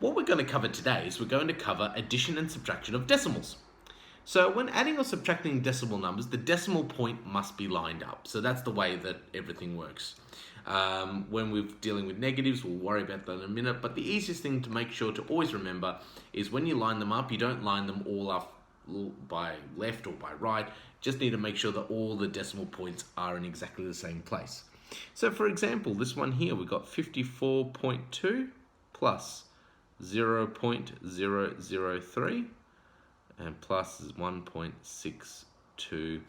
What we're going to cover today is we're going to cover addition and subtraction of decimals. So when adding or subtracting decimal numbers, the decimal point must be lined up. So that's the way that everything works. When we're dealing with negatives, we'll worry about that in a minute, but the easiest thing to make sure to always remember is when you line them up, you don't line them all up by left or by right. Just need to make sure that all the decimal points are in exactly the same place. So for example, this one here, we've got 54.2 plus 0.003 and plus is 1.62234.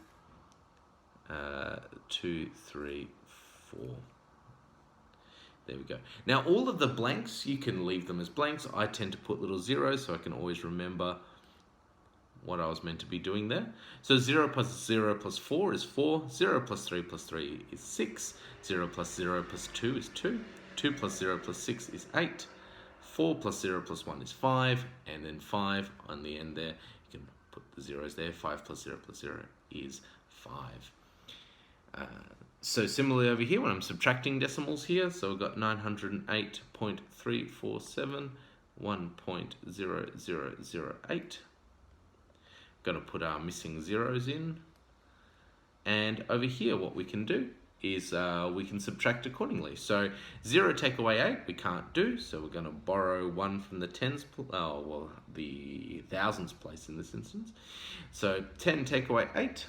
There we go. Now all of the blanks, you can leave them as blanks. I tend to put little zeros so I can always remember what I was meant to be doing there. So 0 plus 0 plus 4 is 4, 0 plus 3 plus 3 is 6, 0 plus 0 plus 2 is 2, 2 plus 0 plus 6 is 8, 4 plus 0 plus 1 is 5, and then 5 on the end there. You can put the zeros there. 5 plus 0 plus 0 is 5. So similarly over here, when I'm subtracting decimals here, so we've got 908.347, 1.0008. Going to put our missing zeros in. And over here, what we can do is we can subtract accordingly. So 0 take away 8, we can't do, so we're going to borrow 1 from the the thousands place in this instance. So 10 take away 8,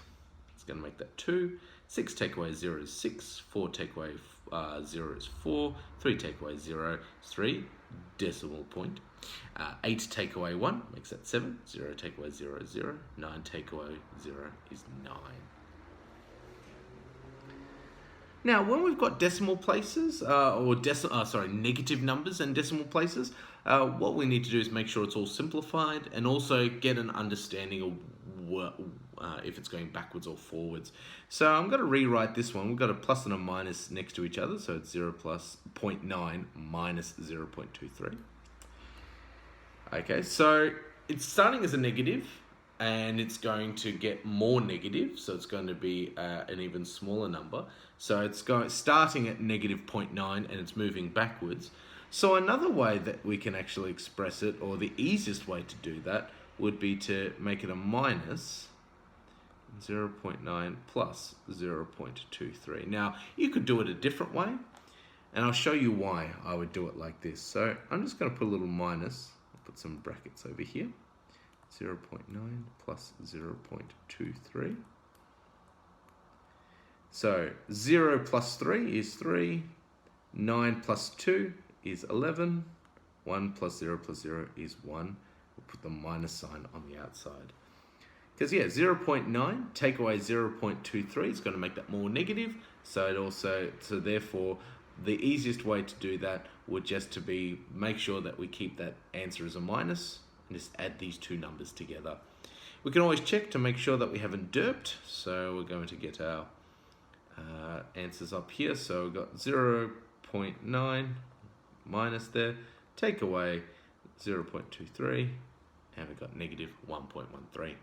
it's going to make that 2. 6 take away 0 is 6, 4 take away 0 is 4, 3 take away 0 is 3, decimal point. 8 take away 1 makes that 7, 0 take away 0 is 0, 9 take away 0 is 9. Now, when we've got decimal places, negative numbers and decimal places, what we need to do is make sure it's all simplified and also get an understanding of if it's going backwards or forwards. So I'm going to rewrite this one. We've got a plus and a minus next to each other, so it's 0 plus 0.9 minus 0.23. Okay, so it's starting as a negative, and it's going to get more negative, so it's going to be an even smaller number. So it's starting at negative 0.9 and it's moving backwards. So another way that we can actually express it, or the easiest way to do that, would be to make it a minus 0.9 plus 0.23. Now, you could do it a different way, and I'll show you why I would do it like this. So I'm just going to put a little minus, I'll put some brackets over here. 0.9 plus 0.23. So 0 plus 3 is 3, 9 plus 2 is 11, 1 plus 0 is 1. We'll put the minus sign on the outside. Because 0.9 take away 0.23 is going to make that more negative. So therefore, the easiest way to do that would just to be make sure that we keep that answer as a minus and just add these two numbers together. We can always check to make sure that we haven't derped. So we're going to get our answers up here. So we've got 0.9 minus there, take away 0.23, and we've got negative 1.13.